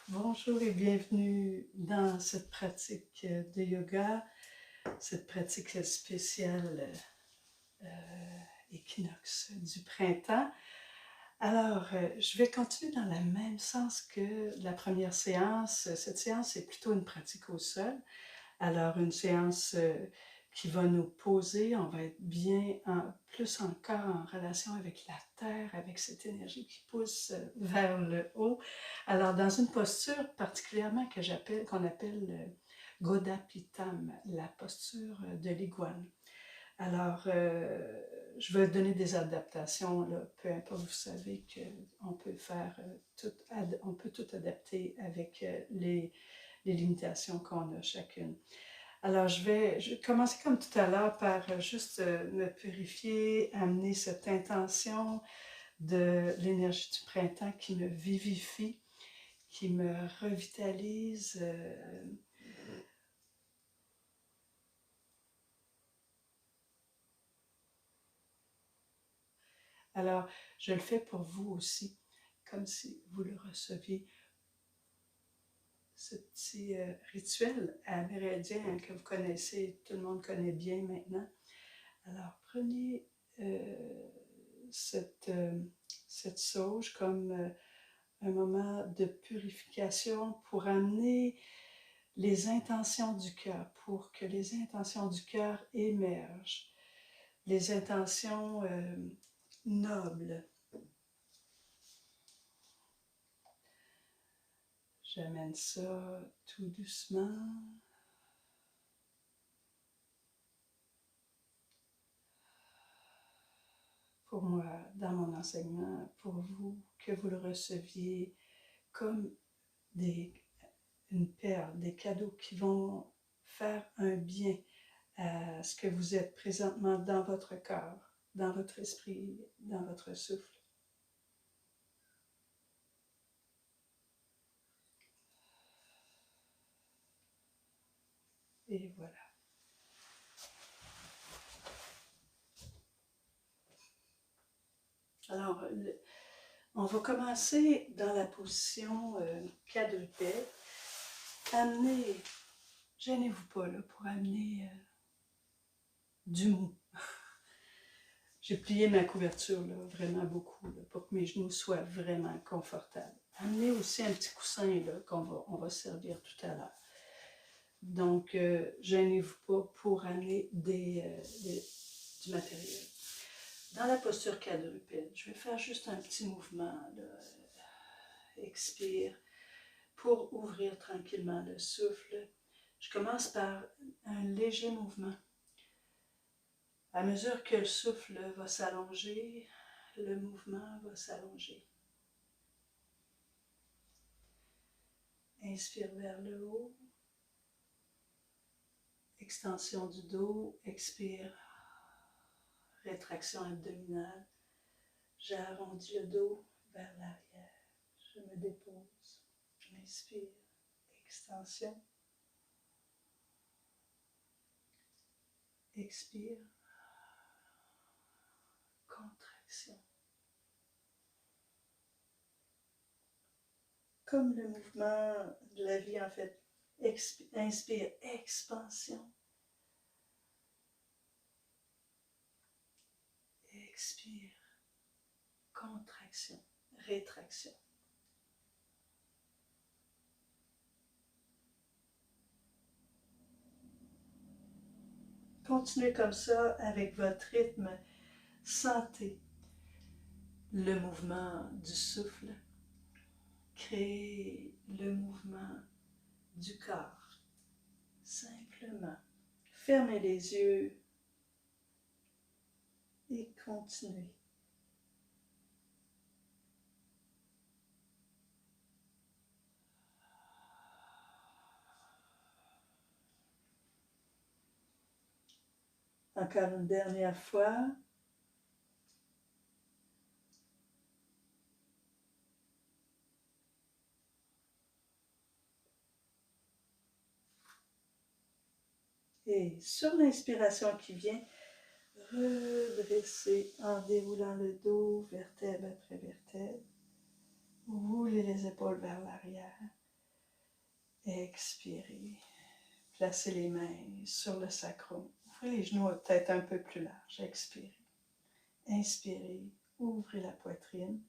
Bonjour et bienvenue dans cette pratique de yoga, cette pratique spéciale équinoxe du printemps. Alors, je vais continuer dans le même sens que la première séance. Cette séance est plutôt une pratique au sol. Alors, une séance qui va nous poser, on va être bien plus encore en relation avec la terre, avec cette énergie qui pousse vers le haut. Alors, dans une posture particulièrement qu'on appelle Godapitam, la posture de l'iguane. Alors, je vais donner des adaptations, là, peu importe, vous savez qu'on peut faire on peut tout adapter avec les limitations qu'on a chacune. Alors, je vais commencer comme tout à l'heure par juste me purifier, amener cette intention de l'énergie du printemps qui me vivifie, qui me revitalise. Alors, je le fais pour vous aussi, comme si vous le receviez. Ce petit rituel amérindien que vous connaissez, tout le monde connaît bien maintenant. Alors, prenez cette sauge comme un moment de purification pour amener les intentions du cœur, pour que les intentions du cœur émergent, les intentions nobles. J'amène ça tout doucement. Pour moi, dans mon enseignement, pour vous, que vous le receviez comme une perle, des cadeaux qui vont faire un bien à ce que vous êtes présentement dans votre corps, dans votre esprit, dans votre souffle. Et voilà. Alors, on va commencer dans la position quadrupède. Amenez, gênez-vous pas là, pour amener du mou. J'ai plié ma couverture là, vraiment beaucoup là, pour que mes genoux soient vraiment confortables. Amenez aussi un petit coussin là, on va servir tout à l'heure. Donc, gênez-vous pas pour amener du matériel. Dans la posture quadrupède, je vais faire juste un petit mouvement. Là. Expire pour ouvrir tranquillement le souffle. Je commence par un léger mouvement. À mesure que le souffle va s'allonger, le mouvement va s'allonger. Inspire vers le haut. Extension du dos. Expire. Rétraction abdominale. J'arrondis le dos vers l'arrière. Je me dépose. Inspire. Extension. Expire. Contraction. Comme le mouvement de la vie en fait. Inspire. Expansion. Expire. Contraction. Rétraction. Continuez comme ça avec votre rythme. Sentez le mouvement du souffle. Créez le mouvement du corps. Simplement. Fermez les yeux et continuez. Encore une dernière fois. Et sur l'inspiration qui vient, redressez en déroulant le dos, vertèbre après vertèbre. Roulez les épaules vers l'arrière. Expirez. Placez les mains sur le sacrum. Ouvrez les genoux peut-être un peu plus large. Expirez. Inspirez. Ouvrez la poitrine.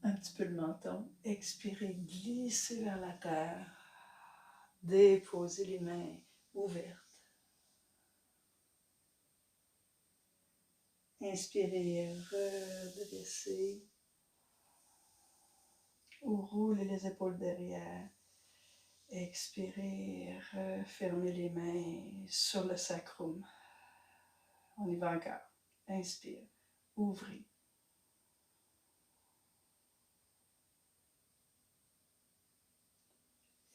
Un petit peu le menton. Expirez. Glissez vers la terre. Déposez les mains ouvertes. Inspirez. Redressez. Roulez les épaules derrière. Expirez, refermez les mains sur le sacrum. On y va encore. Inspire, ouvrez.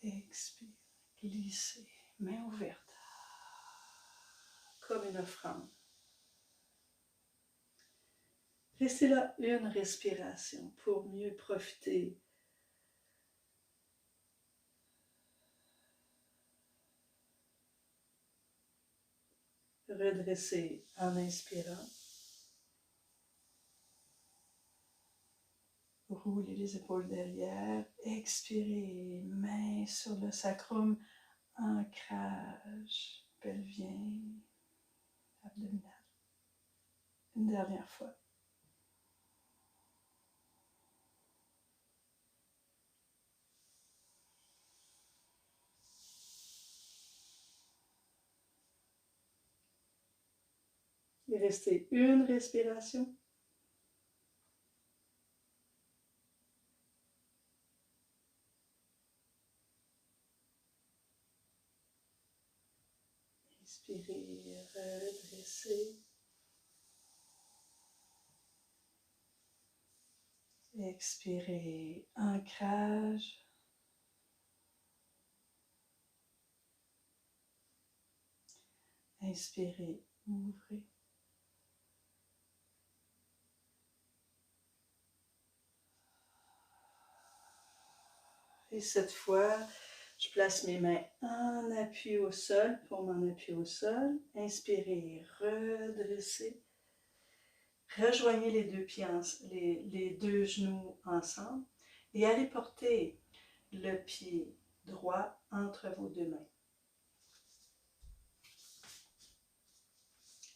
Expire, glissez, main ouverte, comme une offrande. Restez là une respiration pour mieux profiter. Redressez en inspirant. Roulez les épaules derrière. Expirez, main sur le sacrum. Ancrage pelvien, abdominal. Une dernière fois. Il restait une respiration. Inspirez, redressez. Expirez, ancrage. Inspirez, ouvrez. Et cette fois, je place mes mains en appui au sol pour m'en appuyer au sol. Inspirez, redressez. Rejoignez les deux pieds, les deux genoux ensemble et allez porter le pied droit entre vos deux mains.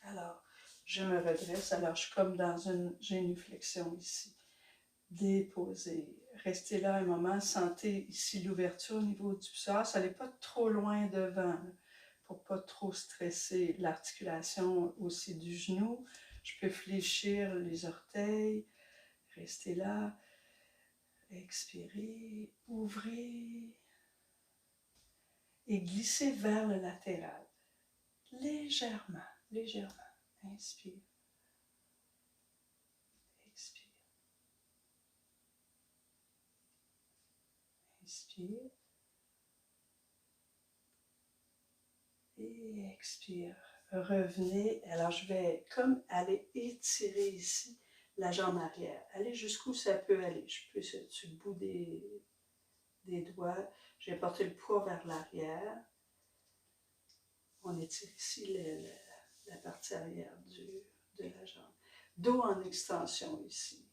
Alors, je me redresse. Alors, je suis comme dans une génuflexion ici. Déposez. Restez là un moment. Sentez ici l'ouverture au niveau du psoas. Allez pas trop loin devant pour ne pas trop stresser l'articulation aussi du genou. Je peux fléchir les orteils. Restez là. Expirez. Ouvrez. Et glissez vers le latéral. Légèrement. Légèrement. Inspire. Expire. Inspire. Et expire. Revenez. Alors, je vais comme aller étirer ici la jambe arrière. Allez jusqu'où ça peut aller. Je peux sur le bout des doigts. Je vais porter le poids vers l'arrière. On étire ici la partie arrière de la jambe. Dos en extension ici.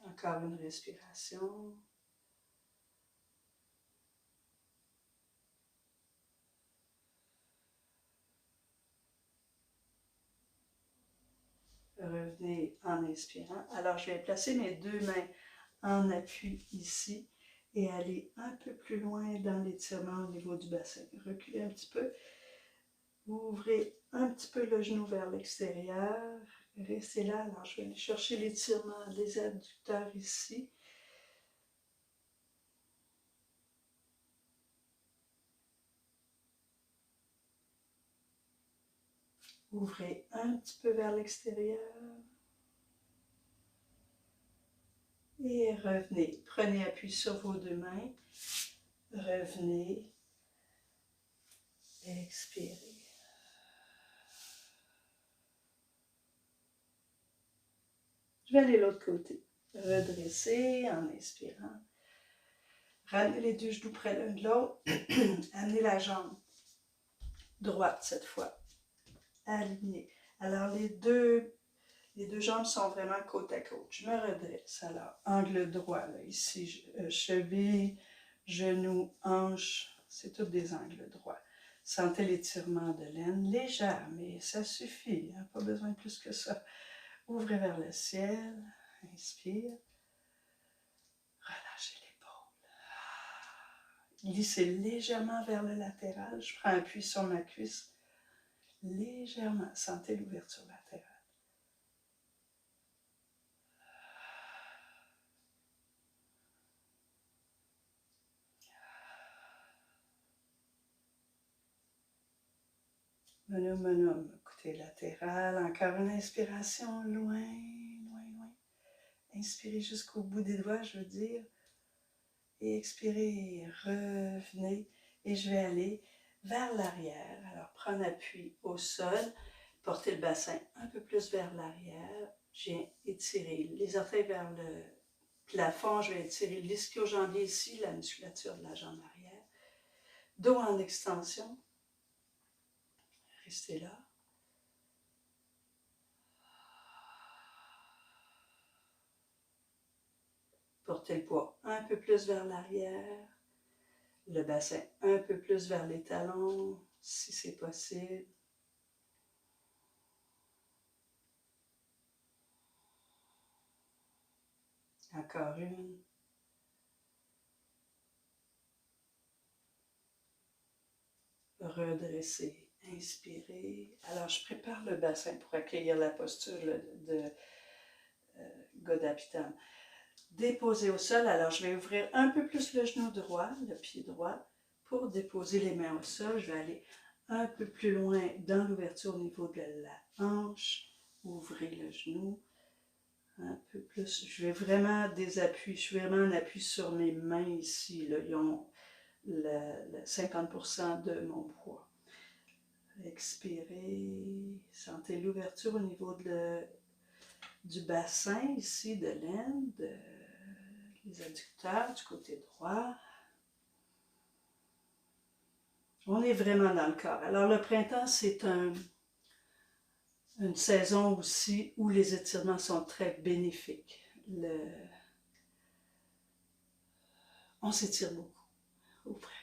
Encore une respiration. Revenez en inspirant. Alors, je vais placer mes deux mains en appui ici et aller un peu plus loin dans l'étirement au niveau du bassin. Reculez un petit peu. Ouvrez un petit peu le genou vers l'extérieur. Restez là. Alors, je vais aller chercher l'étirement des adducteurs ici. Ouvrez un petit peu vers l'extérieur. Et revenez. Prenez appui sur vos deux mains. Revenez. Expirez. Je vais aller de l'autre côté. Redressez en inspirant. Ramenez les deux genoux près l'un de l'autre. Amenez la jambe droite cette fois. Alignez. Alors les deux Les deux jambes sont vraiment côte à côte. Je me redresse. Alors, angle droit, là, ici, cheville, genou, hanche, c'est tous des angles droits. Sentez l'étirement de l'aine, légère, mais ça suffit, hein, pas besoin de plus que ça. Ouvrez vers le ciel, inspire, relâchez l'épaule. Glissez légèrement vers le latéral, je prends appui sur ma cuisse, légèrement, sentez l'ouverture latérale. Menum, menum, côté latéral, encore une inspiration, loin, loin, loin. Inspirez jusqu'au bout des doigts, je veux dire. Et expirez, revenez. Et je vais aller vers l'arrière. Alors, prendre appui au sol, porter le bassin un peu plus vers l'arrière. Je viens étirer les orteils vers le plafond. Je vais étirer l'ischio-jambier ici, la musculature de la jambe arrière. Dos en extension. Restez là. Portez le poids un peu plus vers l'arrière. Le bassin un peu plus vers les talons, si c'est possible. Encore une. Redresser, inspirer. Alors, je prépare le bassin pour accueillir la posture de Godapitam. Déposer au sol. Alors, je vais ouvrir un peu plus le genou droit, le pied droit, pour déposer les mains au sol. Je vais aller un peu plus loin dans l'ouverture au niveau de la hanche. Ouvrez le genou. Un peu plus. Je vais vraiment des appuis. Je suis vraiment en appui sur mes mains ici. Là. Ils ont le 50% de mon poids. Expirez. Sentez l'ouverture au niveau du bassin ici, de l'aine, les adducteurs du côté droit. On est vraiment dans le corps. Alors le printemps, c'est une saison aussi où les étirements sont très bénéfiques. On s'étire beaucoup au printemps.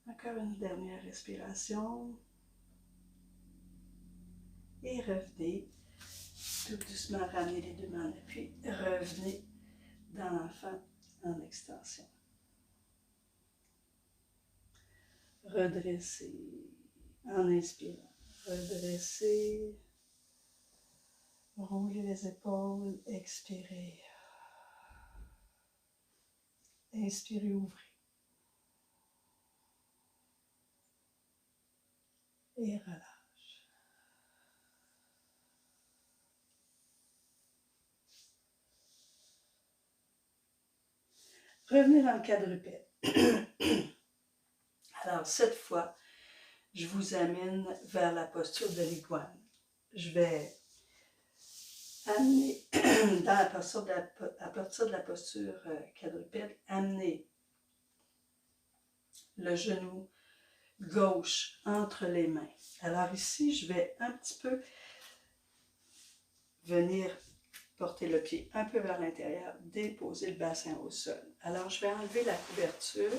Encore une dernière respiration. Et revenez. Tout doucement, ramenez les deux mains en appui. Revenez dans l'enfant en extension. Redressez en inspirant. Redressez. Roulez les épaules. Expirez. Inspirez, ouvrez. Et relâche. Revenez dans le quadrupède. Alors, cette fois, je vous amène vers la posture de l'iguane. Je vais amener, à partir de la posture quadrupède, amener le genou gauche entre les mains. Alors ici, je vais un petit peu venir porter le pied un peu vers l'intérieur, déposer le bassin au sol. Alors, je vais enlever la couverture.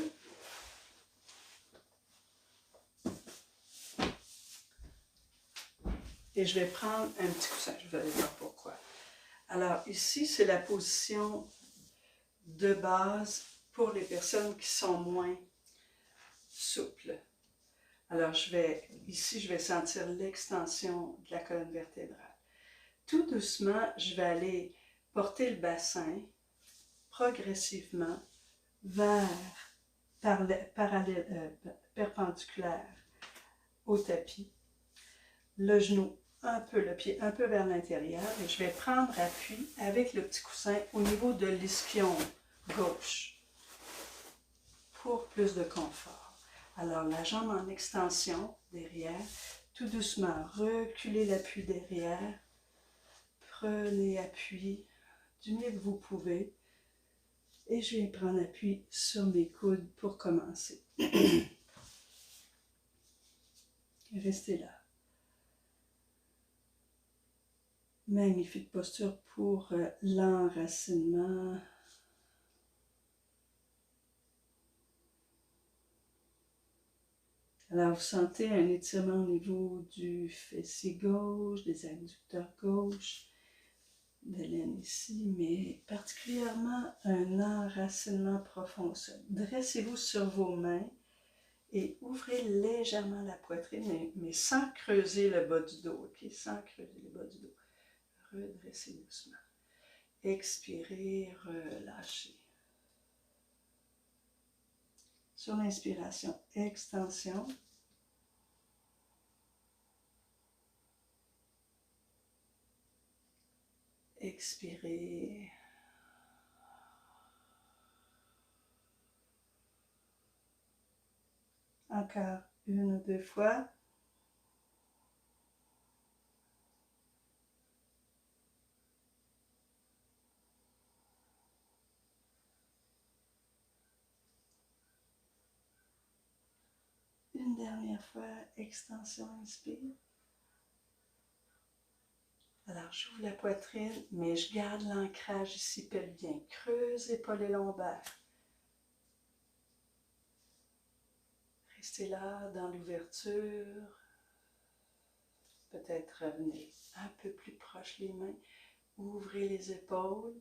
Et je vais prendre un petit coussin. Je vais aller voir pourquoi. Alors, ici, c'est la position de base pour les personnes qui sont moins souples. Alors, ici, je vais sentir l'extension de la colonne vertébrale. Tout doucement, je vais aller porter le bassin progressivement vers perpendiculaire au tapis. Le genou un peu, le pied un peu vers l'intérieur et je vais prendre appui avec le petit coussin au niveau de l'ischion gauche pour plus de confort. Alors, la jambe en extension derrière, tout doucement, reculez l'appui derrière. Prenez appui du mieux que vous pouvez. Et je vais prendre appui sur mes coudes pour commencer. Restez là. Magnifique posture pour l'enracinement. Alors, vous sentez un étirement au niveau du fessier gauche, des adducteurs gauche, de l'aine ici, mais particulièrement un enracinement profond au sol. Dressez-vous sur vos mains et ouvrez légèrement la poitrine, mais sans creuser le bas du dos, ok? Sans creuser le bas du dos. Redressez doucement. Expirez, relâchez. Sur l'inspiration, extension. Expirez. Encore une ou deux fois. Une dernière fois, extension, inspire. Alors, j'ouvre la poitrine, mais je garde l'ancrage ici pelvien. Creusez pas les lombaires. Restez là dans l'ouverture. Peut-être revenez un peu plus proche les mains. Ouvrez les épaules.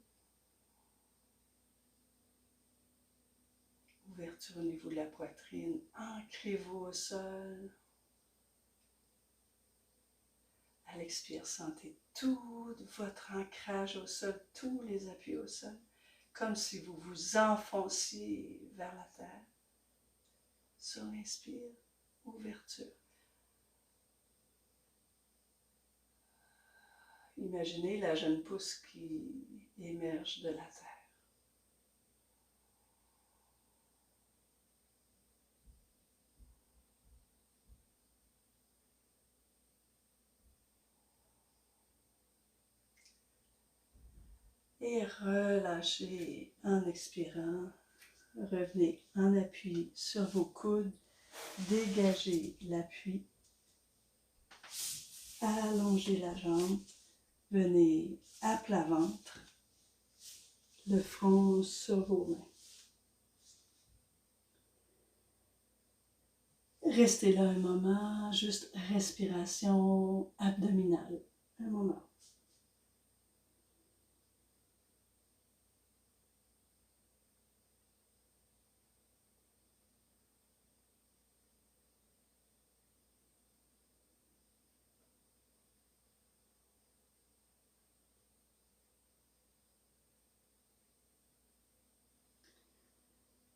Ouverture au niveau de la poitrine. Ancrez-vous au sol. À l'expire, sentez tout votre ancrage au sol, tous les appuis au sol, comme si vous vous enfonciez vers la terre. Sur l'inspire, ouverture. Imaginez la jeune pousse qui émerge de la terre. Et relâchez en expirant. Revenez en appui sur vos coudes. Dégagez l'appui. Allongez la jambe. Venez à plat ventre. Le front sur vos mains. Restez là un moment, juste respiration abdominale. Un moment.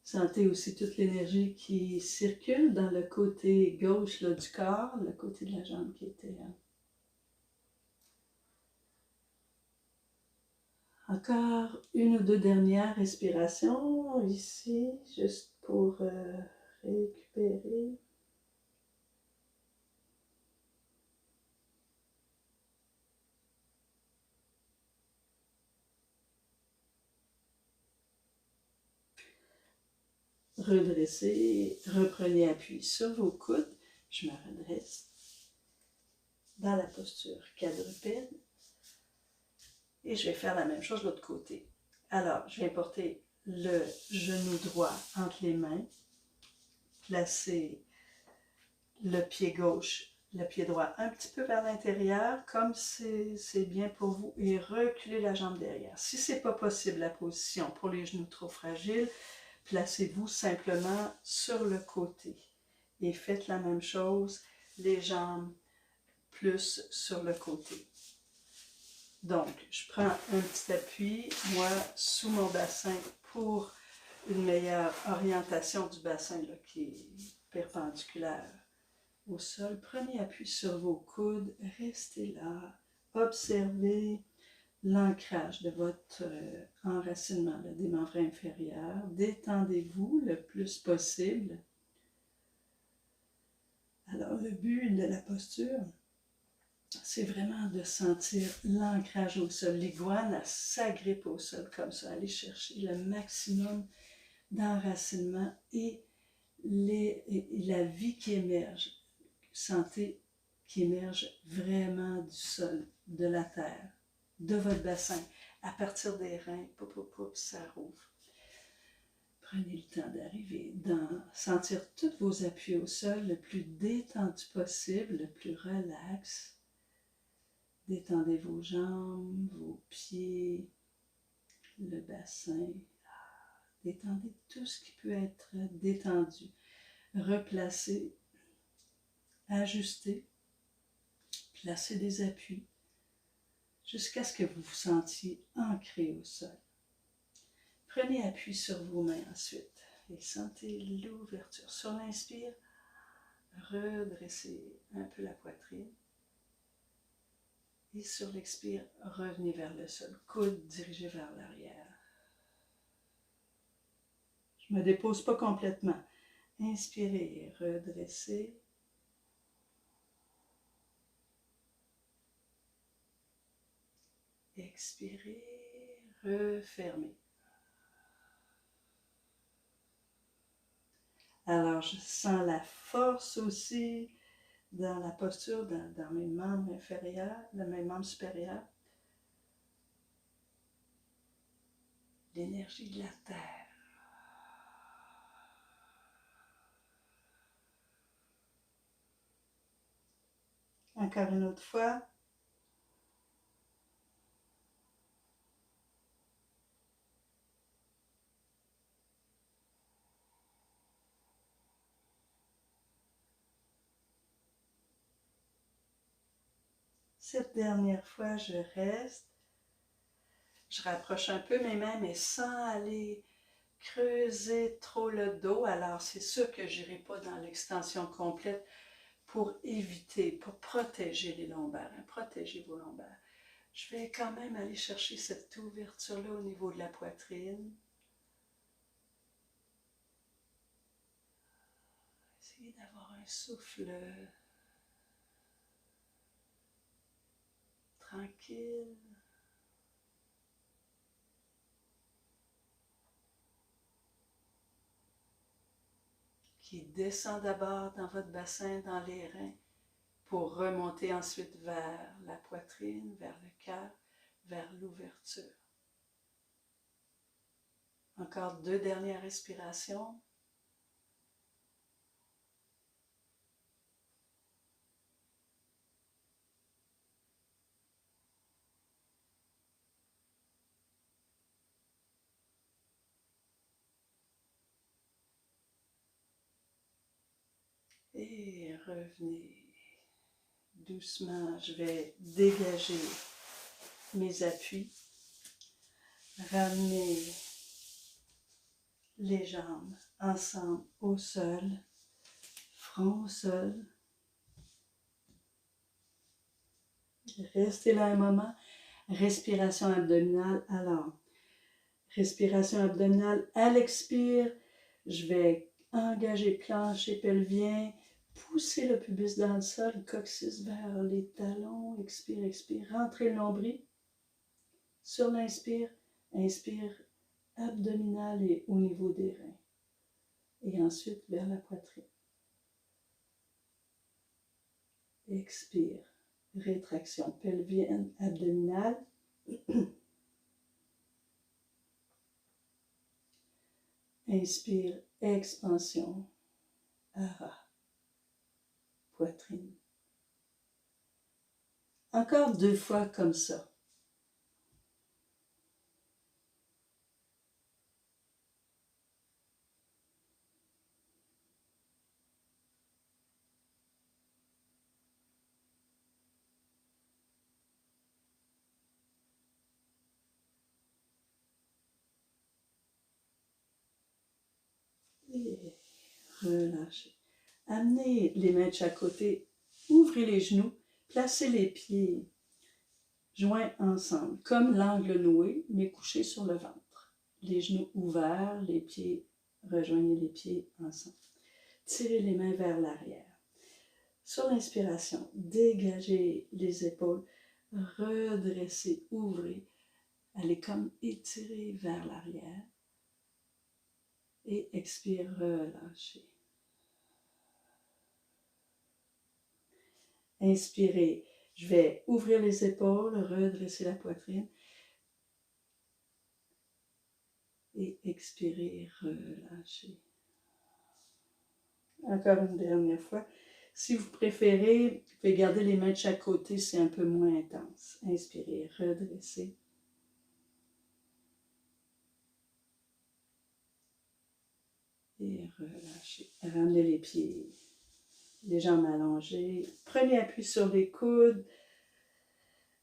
Sentez aussi toute l'énergie qui circule dans le côté gauche là, du corps, le côté de la jambe qui était... Encore une ou deux dernières respirations ici, juste pour récupérer. Redressez, reprenez appui sur vos coudes. Je me redresse dans la posture quadrupède. Et je vais faire la même chose de l'autre côté. Alors, je viens porter le genou droit entre les mains. Placer le pied gauche, le pied droit un petit peu vers l'intérieur, comme c'est bien pour vous, et reculer la jambe derrière. Si ce n'est pas possible la position pour les genoux trop fragiles, placez-vous simplement sur le côté. Et faites la même chose, les jambes plus sur le côté. Donc, je prends un petit appui, moi, sous mon bassin pour une meilleure orientation du bassin là, qui est perpendiculaire au sol. Prenez appui sur vos coudes, restez là, observez l'ancrage de votre enracinement, le démembré inférieur. Détendez-vous le plus possible. Alors, le but de la posture, c'est vraiment de sentir l'ancrage au sol. L'iguane, elle s'agrippe au sol comme ça, aller chercher le maximum d'enracinement et la vie qui émerge. Sentez qui émerge vraiment du sol, de la terre. de votre bassin. À partir des reins, ça rouvre. Prenez le temps d'arriver dans sentir tous vos appuis au sol le plus détendu possible, le plus relax. Détendez vos jambes, vos pieds, le bassin. Détendez tout ce qui peut être détendu. Replacez, ajustez, placez des appuis jusqu'à ce que vous vous sentiez ancré au sol. Prenez appui sur vos mains ensuite et sentez l'ouverture. Sur l'inspire, redressez un peu la poitrine. Et sur l'expire, revenez vers le sol, coude dirigé vers l'arrière. Je ne me dépose pas complètement. Inspirez, redressez. Expirez, refermez. Alors, je sens la force aussi dans la posture, dans mes membres inférieurs, dans mes membres supérieurs. L'énergie de la terre. Encore une autre fois. Cette dernière fois, je reste. Je rapproche un peu mes mains, mais sans aller creuser trop le dos. Alors, c'est sûr que je n'irai pas dans l'extension complète pour éviter, pour protéger les lombaires, protéger vos lombaires. Je vais quand même aller chercher cette ouverture-là au niveau de la poitrine. Essayez d'avoir un souffle tranquille. Qui descend d'abord dans votre bassin, dans les reins, pour remonter ensuite vers la poitrine, vers le cœur, vers l'ouverture. Encore 2 dernières respirations. Et revenez doucement. Je vais dégager mes appuis. Ramener les jambes ensemble au sol, front au sol. Restez là un moment. Respiration abdominale. Alors, respiration abdominale à l'expire. Je vais engager plancher pelvien. Poussez le pubis dans le sol, coccyx vers les talons. Expire, expire. Rentrez le nombril. Sur l'inspire, inspire abdominal et au niveau des reins. Et ensuite vers la poitrine. Expire, rétraction pelvienne, abdominale. Inspire, expansion, hara, poitrine. Encore 2 fois comme ça. Et relâchez. Amenez les mains de chaque côté, ouvrez les genoux, placez les pieds joints ensemble, comme l'angle noué, mais couchés sur le ventre. Les genoux ouverts, les pieds, rejoignez les pieds ensemble. Tirez les mains vers l'arrière. Sur l'inspiration, dégagez les épaules, redressez, ouvrez, allez comme étirer vers l'arrière. Et expire, relâchez. Inspirez. Je vais ouvrir les épaules, redresser la poitrine et expirer, relâcher. Encore une dernière fois. Si vous préférez, vous pouvez garder les mains de chaque côté, c'est un peu moins intense. Inspirez, redressez. Et relâchez. Ramenez les pieds, les jambes allongées. Prenez appui sur les coudes.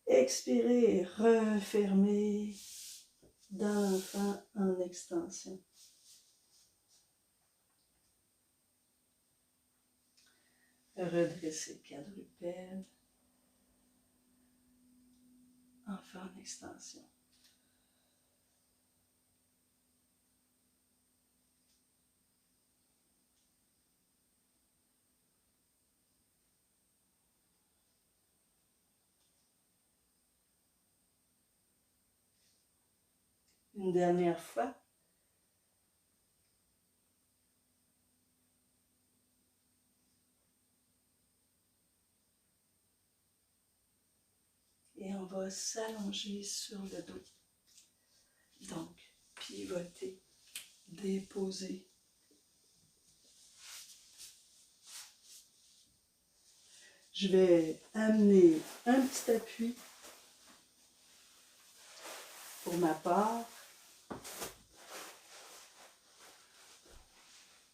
Expirez, refermez dans l'enfant en extension. Redressez quadrupède. Enfant en extension. Une dernière fois. Et on va s'allonger sur le dos. Donc, pivoter, déposer. Je vais amener un petit appui pour ma part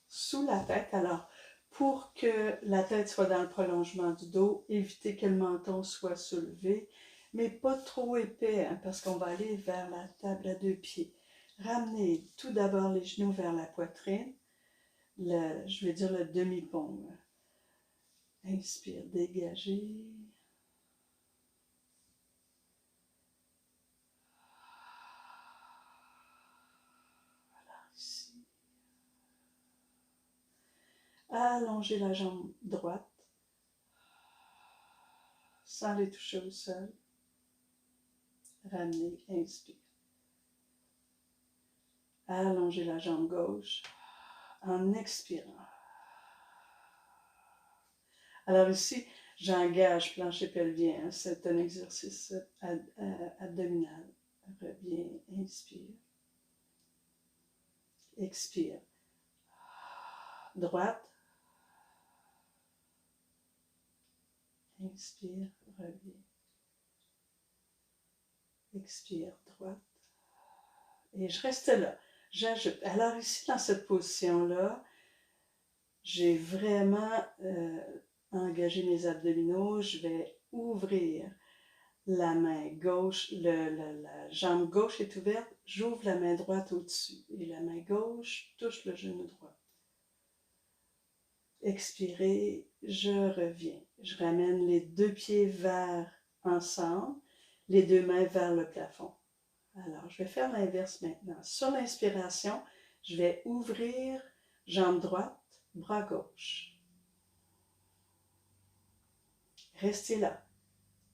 sous la tête. Alors, pour que la tête soit dans le prolongement du dos, évitez que le menton soit soulevé, mais pas trop épais, hein, parce qu'on va aller vers la table à deux pieds. Ramenez tout d'abord les genoux vers la poitrine, je vais dire le demi-paume. Inspire, dégagez. Voilà, ici. Allongez la jambe droite, sans les toucher au sol. Ramenez, inspire. Allongez la jambe gauche en expirant. Alors ici, j'engage plancher pelvien. C'est un exercice abdominal. Reviens, inspire. Expire. Droite. Inspire, reviens. Expire, droite. Et je reste là. J'ajoute. Alors ici, dans cette position-là, j'ai vraiment engagé mes abdominaux. Je vais ouvrir la main gauche, la jambe gauche est ouverte. J'ouvre la main droite au-dessus. Et la main gauche touche le genou droit. Expirez, je reviens. Je ramène les deux pieds vers ensemble, les deux mains vers le plafond. Alors, je vais faire l'inverse maintenant. Sur l'inspiration, je vais ouvrir jambe droite, bras gauche. Restez là.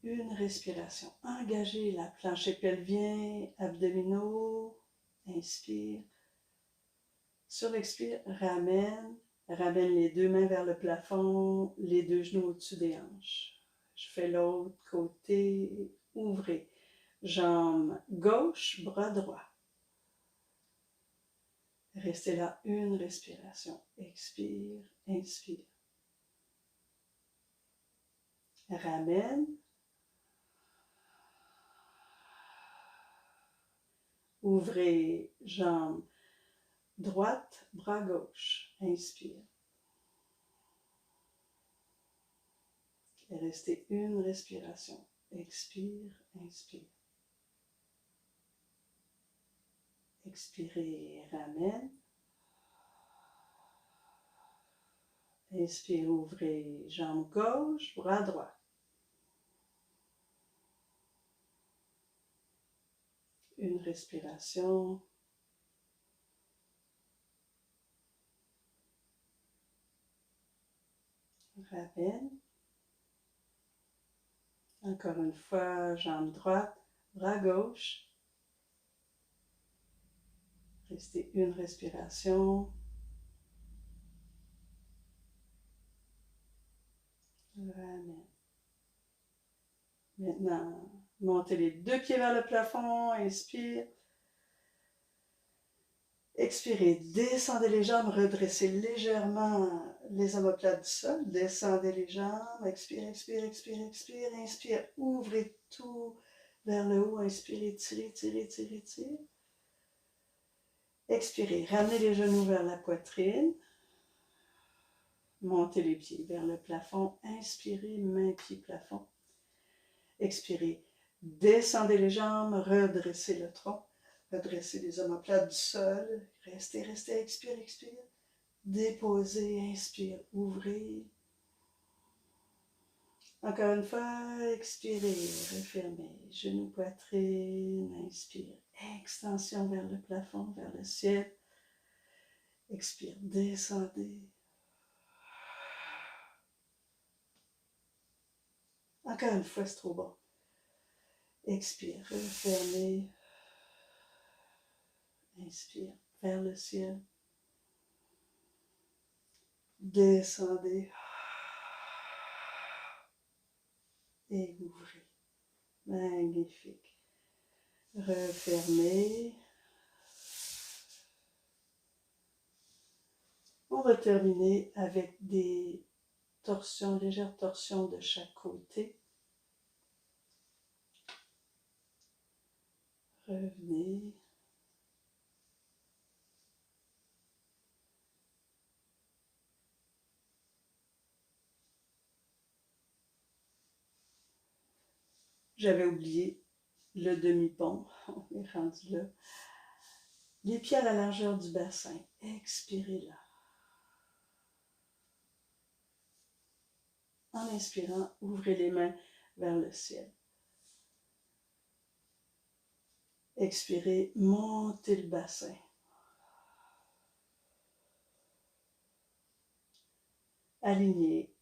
Une respiration. Engagez la plancher pelvien, abdominaux. Inspire. Sur l'expire, ramène les deux mains vers le plafond, les deux genoux au-dessus des hanches. Je fais l'autre côté, ouvrez. Jambe gauche, bras droit. Restez là, une respiration. Expire, inspire. Ramène. Ouvrez jambe droite, bras gauche. Inspire. Et restez une respiration. Expire, inspire. Expirez, ramène. Inspire, ouvrez jambe gauche, bras droit. Une respiration. Ramène. Encore une fois, jambe droite, bras gauche. Restez une respiration. Ramène. Maintenant, montez les deux pieds vers le plafond, inspire. Expirez, descendez les jambes, redressez légèrement les omoplates du sol, descendez les jambes, expire, expire, expire, expire, inspire, ouvrez tout vers le haut, inspirez, tirez, tirez, tirez, tirez. Expirez, ramenez les genoux vers la poitrine, montez les pieds vers le plafond, inspirez, main, pied, plafond. Expirez, descendez les jambes, redressez le tronc. Redressez les omoplates du sol. Restez, restez, expire, expire. Déposez, inspire, ouvrez. Encore une fois, expirez, refermez. Genoux, poitrine, inspire. Extension vers le plafond, vers le ciel. Expire, descendez. Encore une fois, c'est trop bon. Expire, refermez. Inspire, vers le ciel. Descendez. Et ouvrez. Magnifique. Refermez. On va terminer avec des torsions, légères torsions de chaque côté. Revenez. J'avais oublié le demi-pont. On est rendu là. Les pieds à la largeur du bassin. Expirez là. En inspirant, ouvrez les mains vers le ciel. Expirez, montez le bassin. Alignez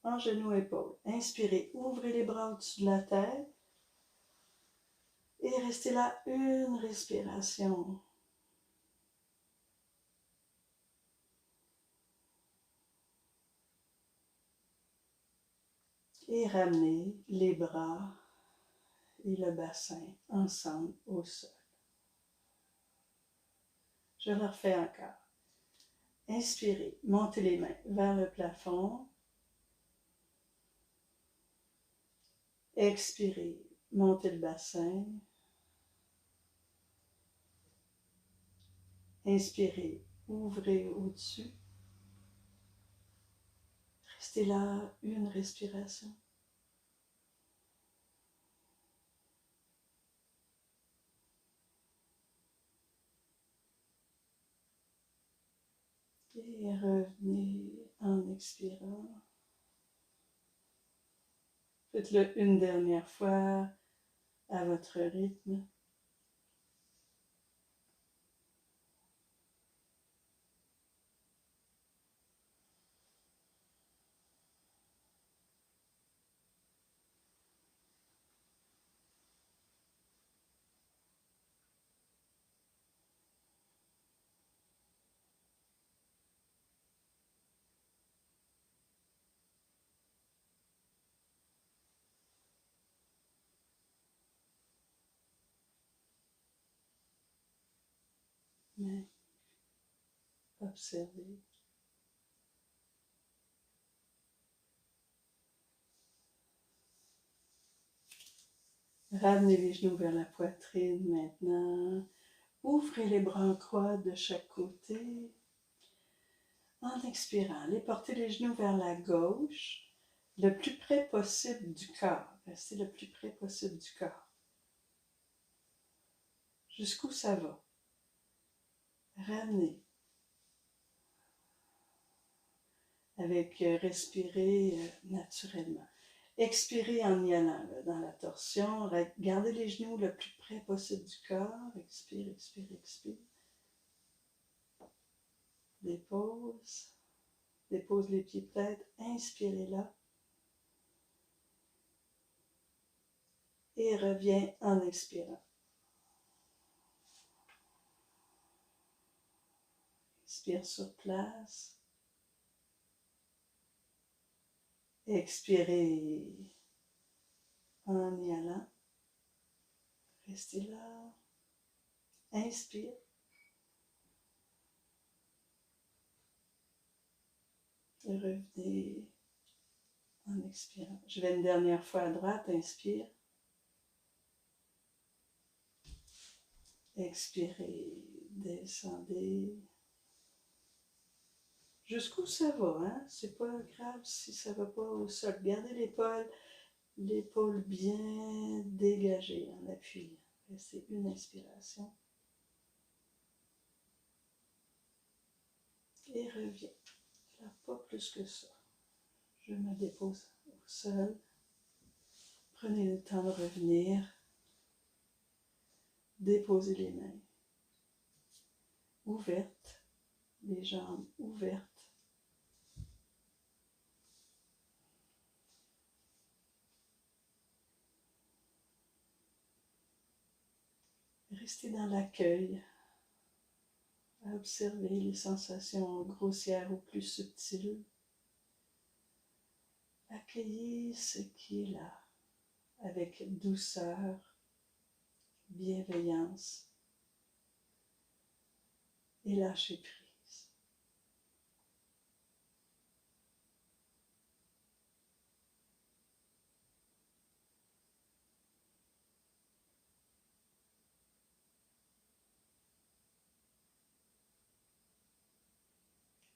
en genoux, épaules. Inspirez, ouvrez les bras au-dessus de la tête. Et restez là une respiration. Et ramenez les bras et le bassin ensemble au sol. Je le refais encore. Inspirez, montez les mains vers le plafond. Expirez, montez le bassin. Inspirez, ouvrez au-dessus. Restez là une respiration. Et revenez en expirant. Faites-le une dernière fois à votre rythme. Mais observez. Ramenez les genoux vers la poitrine maintenant. Ouvrez les bras en croix de chaque côté. En expirant, allez porter les genoux vers la gauche, le plus près possible du corps. Restez le plus près possible du corps. Jusqu'où ça va. Ramenez. Avec respirer naturellement. Expirez en y allant là, dans la torsion. Gardez les genoux le plus près possible du corps. Expire, expire, expire. Dépose. Dépose les pieds peut-être. Inspirez là. Et reviens en expirant. Expire sur place. Expirez en y allant. Restez là. Inspire. Et revenez en expirant. Je vais une dernière fois à droite. Inspire. Expirez. Descendez. Jusqu'où ça va, hein? C'est pas grave si ça va pas au sol. Gardez l'épaule bien dégagée en appuyant. C'est une inspiration. Et reviens. Là, pas plus que ça. Je me dépose au sol. Prenez le temps de revenir. Déposez les mains ouvertes, les jambes ouvertes. Restez dans l'accueil, à observer les sensations grossières ou plus subtiles. Accueillez ce qui est là, avec douceur, bienveillance, et lâchez prise.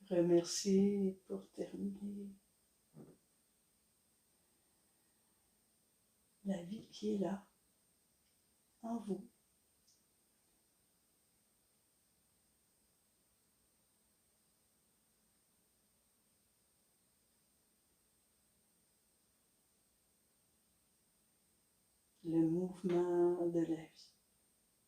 Remerciez pour terminer la vie qui est là, en vous. Le mouvement de la vie.